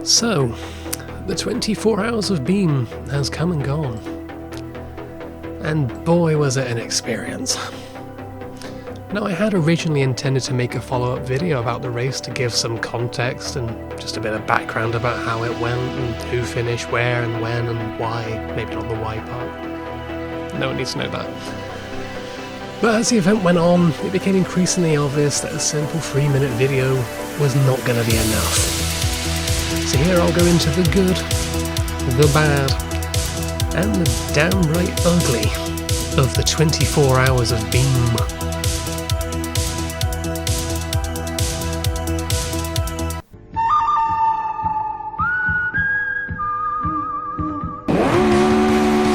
So, the 24 hours of Beam has come and gone. And boy was it an experience. Now I had originally intended to make a follow-up video about the race to give some context and just a bit of background about how it went and who finished where and when and why. Maybe not the why part. No one needs to know that. But as the event went on, it became increasingly obvious that a simple 3-minute video was not going to be enough. So here I'll go into the good, the bad, and the downright ugly of the 24 hours of Beam.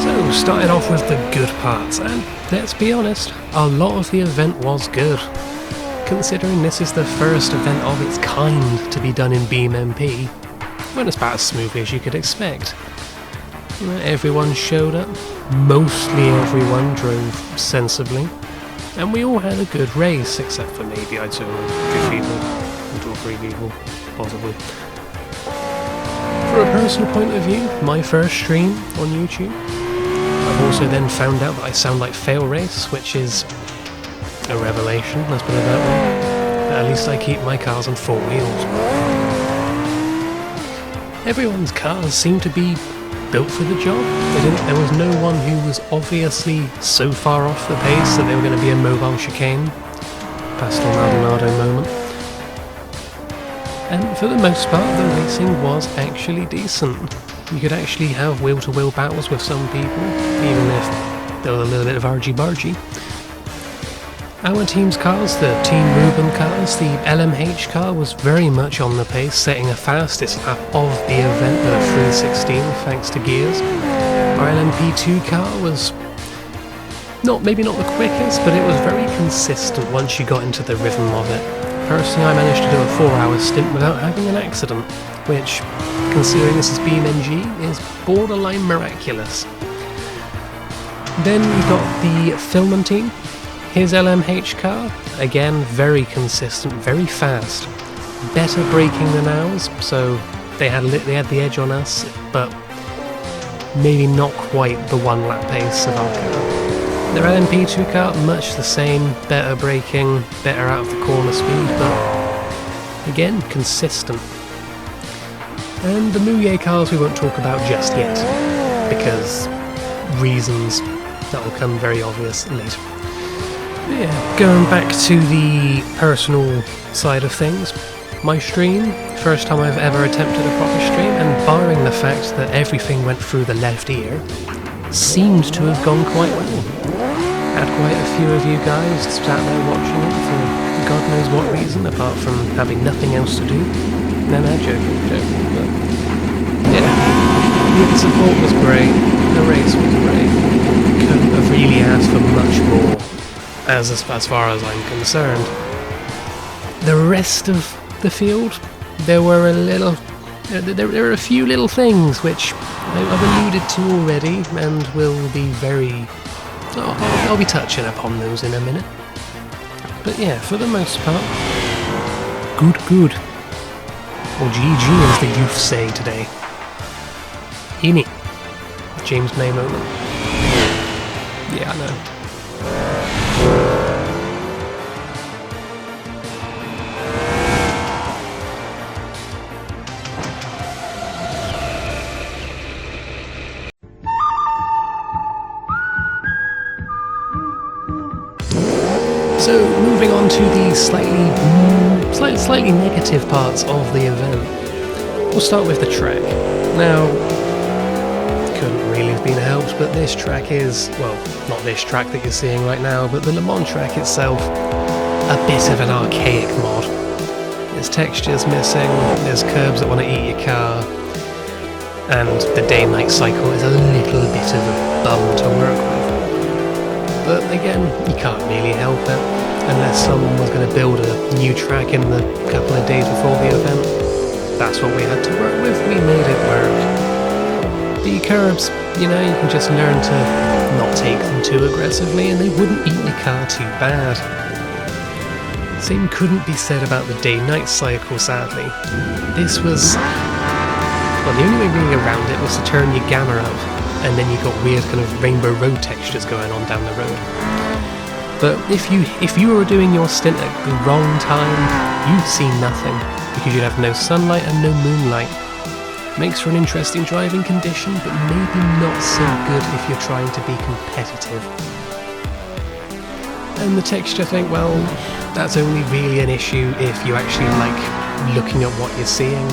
So, starting off with the good parts, and let's be honest, a lot of the event was good. Considering this is the first event of its kind to be done in BeamNG, went about as smoothly as you could expect. Everyone showed up, mostly everyone drove sensibly, and we all had a good race, except for maybe I'd say 2 people, 2 or 3 people, possibly. For a personal point of view, my first stream on YouTube, I've also then found out that I sound like Fail Race, which is a revelation, let's put it that way. But at least I keep my cars on 4 wheels. Everyone's cars seemed to be built for the job. There was no one who was obviously so far off the pace that they were going to be a mobile chicane. Pastel Maldonado moment. And for the most part, the racing was actually decent. You could actually have wheel-to-wheel battles with some people, even if there was a little bit of argy-bargy. Our team's cars, the Team Ruben cars, the LMH car was very much on the pace, setting a fastest lap of the event with a 3:16 thanks to gears. Our LMP2 car was maybe not the quickest, but it was very consistent once you got into the rhythm of it. Personally, I managed to do a 4-hour stint without having an accident, which, considering this is BeamNG, is borderline miraculous. Then we got the Filman team. His LMH car, again, very consistent, very fast. Better braking than ours, so they had the edge on us, but maybe not quite the 1 lap pace of our car. Their LMP2 car, much the same, better braking, better out of the corner speed, but again, consistent. And the Muye cars we won't talk about just yet, because reasons that will come very obvious later. Yeah, going back to the personal side of things, my stream, first time I've ever attempted a proper stream, and barring the fact that everything went through the left ear, seemed to have gone quite well. Had quite a few of you guys sat there watching it for God knows what reason, apart from having nothing else to do. No, joking, but yeah, the support was great, the race was great, couldn't have really asked for much more. As far as I'm concerned. The rest of the field, there were a few little things which I've alluded to already, and will be I'll be touching upon those in a minute. But yeah, for the most part, good. Or GG as the youth say today. Ini. James May moment. Yeah, I know. So, moving on to the slightly negative parts of the event. We'll start with the track. Now, couldn't really have been helped, but this track is, well, not this track that you're seeing right now, but the Le Mans track itself, a bit of an archaic mod. There's textures missing, there's curbs that want to eat your car, and the day-night cycle is a little bit of a bum to work with. But again, you can't really help it, unless someone was going to build a new track in the couple of days before the event. That's what we had to work with, we made it work. The curbs, you can just learn to not take them too aggressively and they wouldn't eat your car too bad. Same couldn't be said about the day-night cycle, sadly. This was Well, the only way really around it was to turn your gamma up, and then you got weird kind of rainbow road textures going on down the road. But if you were doing your stint at the wrong time, you'd see nothing, because you'd have no sunlight and no moonlight. Makes for an interesting driving condition, but maybe not so good if you're trying to be competitive. And the texture thing, well, that's only really an issue if you actually like looking at what you're seeing.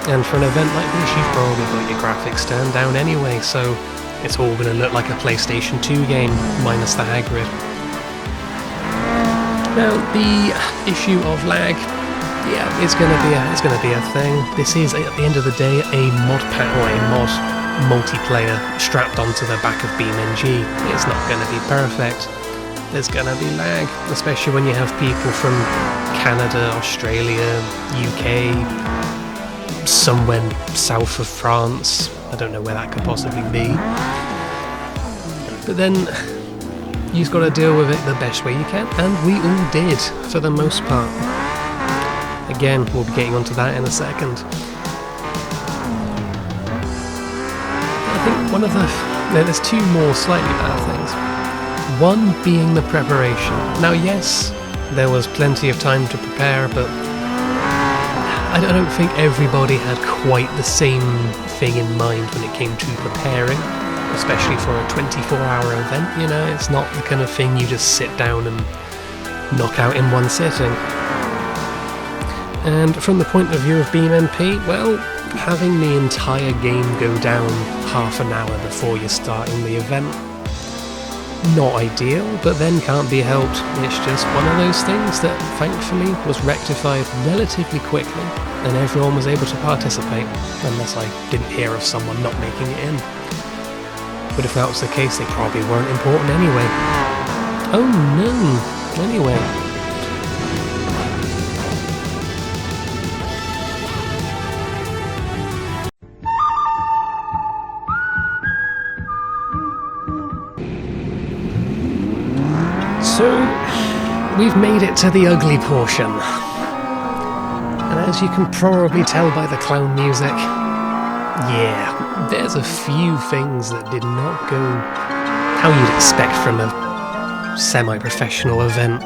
And for an event like this, you've probably got your graphics turned down anyway, so it's all going to look like a PlayStation 2 game, minus the high grid. Now, the issue of lag, yeah, it's going to be a thing. This is, at the end of the day, a mod pack or a mod multiplayer strapped onto the back of BeamNG. It's not going to be perfect. There's going to be lag, especially when you have people from Canada, Australia, UK, somewhere south of France. I don't know where that could possibly be. But then you've got to deal with it the best way you can, and we all did, for the most part. Again, we'll be getting onto that in a second. I think there's two more slightly bad things. One being the preparation. Now yes, there was plenty of time to prepare, but I don't think everybody had quite the same thing in mind when it came to preparing, especially for a 24-hour event, you know. It's not the kind of thing you just sit down and knock out in one sitting. And from the point of view of BeamNP, well, having the entire game go down half an hour before you're starting the event, not ideal, but then can't be helped. It's just one of those things that thankfully was rectified relatively quickly, and everyone was able to participate, unless I didn't hear of someone not making it in. But if that was the case, they probably weren't important anyway. Oh no! Anyway. So, we've made it to the ugly portion. And as you can probably tell by the clown music, yeah, there's a few things that did not go how you'd expect from a semi-professional event.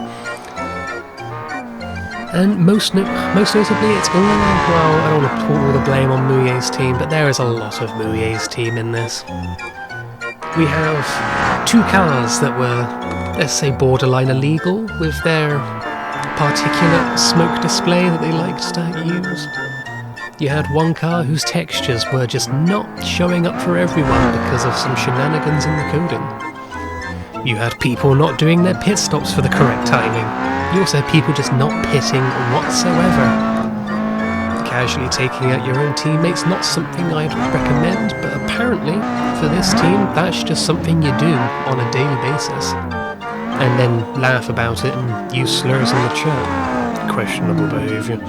And most notably, it's all, well, I don't want to put all the blame on Mouillet's team, but there is a lot of Mouillet's team in this. We have two cars that were, let's say, borderline illegal with their particulate smoke display that they liked to use. You had one car whose textures were just not showing up for everyone because of some shenanigans in the coding. You had people not doing their pit stops for the correct timing. You also had people just not pitting whatsoever. Casually taking out your own teammates, not something I'd recommend, but apparently for this team that's just something you do on a daily basis. And then laugh about it and use slurs in the chat. Questionable behaviour.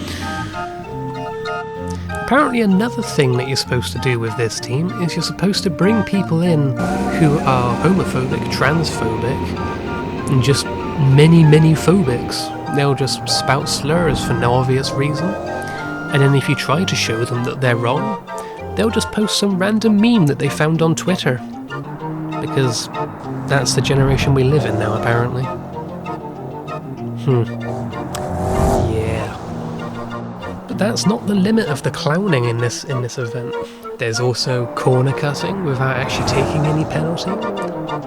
Apparently another thing that you're supposed to do with this team is you're supposed to bring people in who are homophobic, transphobic, and just many phobics. They'll just spout slurs for no obvious reason. And then if you try to show them that they're wrong, they'll just post some random meme that they found on Twitter. Because that's the generation we live in now, apparently. Yeah. But that's not the limit of the clowning in this event. There's also corner cutting without actually taking any penalty.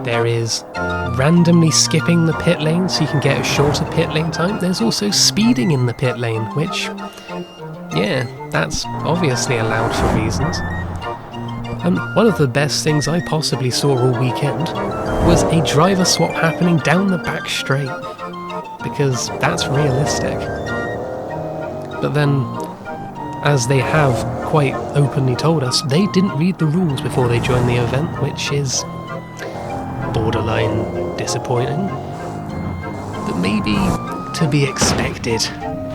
There is randomly skipping the pit lane so you can get a shorter pit lane time. There's also speeding in the pit lane, which, yeah, that's obviously allowed for reasons. And one of the best things I possibly saw all weekend was a driver swap happening down the back straight, because that's realistic. But then, as they have quite openly told us, they didn't read the rules before they joined the event, which is borderline disappointing. But maybe to be expected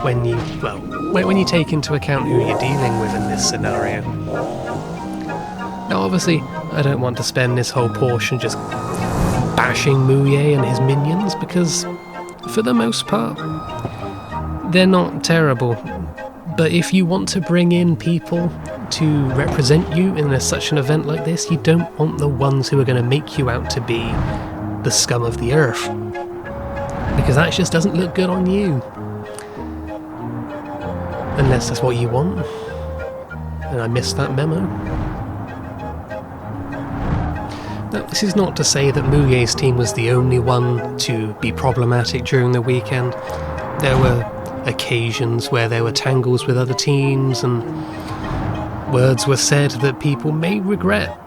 when you take into account who you're dealing with in this scenario. Now obviously, I don't want to spend this whole portion just bashing Mouillet and his minions, because for the most part, they're not terrible. But if you want to bring in people to represent you in such an event like this, you don't want the ones who are going to make you out to be the scum of the earth. Because that just doesn't look good on you. Unless that's what you want. And I missed that memo. Now, this is not to say that Mouillet's team was the only one to be problematic during the weekend. There were occasions where there were tangles with other teams and words were said that people may regret,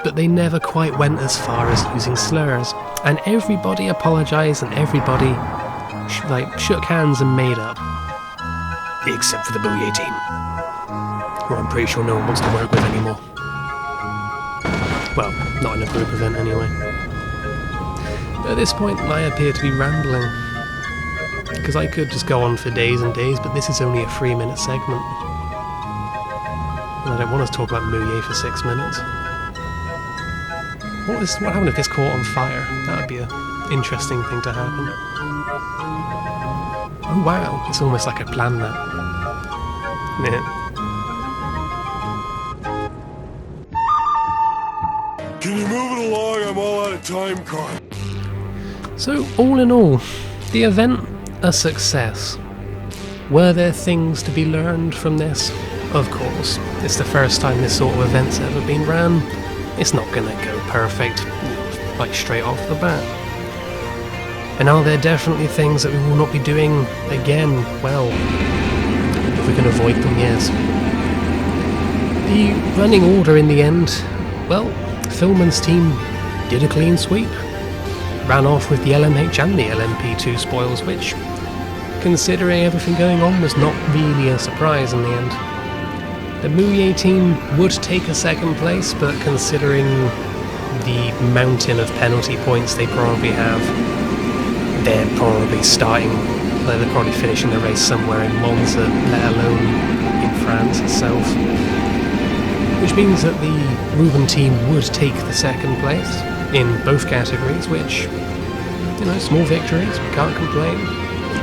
but they never quite went as far as using slurs. And everybody apologised and everybody shook hands and made up. Except for the Mouillet team, who I'm pretty sure no one wants to work with anymore. Well, not in a group event anyway. But at this point I appear to be rambling. Because I could just go on for days and days, but this is only a 3-minute segment. And I don't want to talk about Mouillet for 6 minutes. What happened if this caught on fire? That would be an interesting thing to happen. Oh wow, it's almost like I planned that. Yeah. Can you move it along? I'm all out of time, Carl. So, all in all, the event, a success. Were there things to be learned from this? Of course. It's the first time this sort of event's ever been ran. It's not going to go perfect, like straight off the bat. And are there definitely things that we will not be doing again? Well, if we can avoid them, yes. The running order in the end, well, Philman's team did a clean sweep. Ran off with the LMH and the LMP2 spoils, which, considering everything going on, was not really a surprise in the end. The Mouillet team would take a second place, but considering the mountain of penalty points they probably have, they're probably they're probably finishing the race somewhere in Monza, let alone in France itself. Which means that the Ruben team would take the second place in both categories, which, small victories, we can't complain.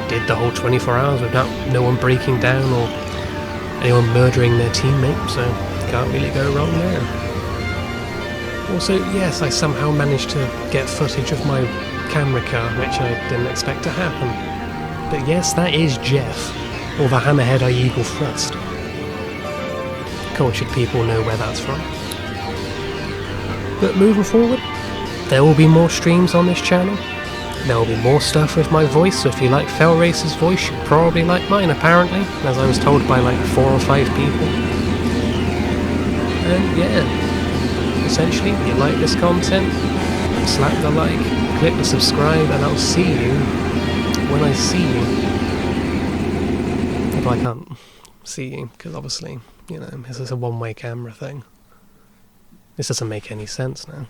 Did the whole 24 hours without no one breaking down or anyone murdering their teammate, so can't really go wrong there. Also, yes, I somehow managed to get footage of my camera car, which I didn't expect to happen. But yes, that is Jeff, or the Hammerhead I Eagle Thrust. Cultured people know where that's from. But moving forward, there will be more streams on this channel. There will be more stuff with my voice, so if you like Fell Racer's voice, you'll probably like mine, apparently, as I was told by like 4 or 5 people. And yeah, essentially, if you like this content, slap the like, click the subscribe, and I'll see you when I see you. Although I can't see you, because obviously, this is a one-way camera thing. This doesn't make any sense now.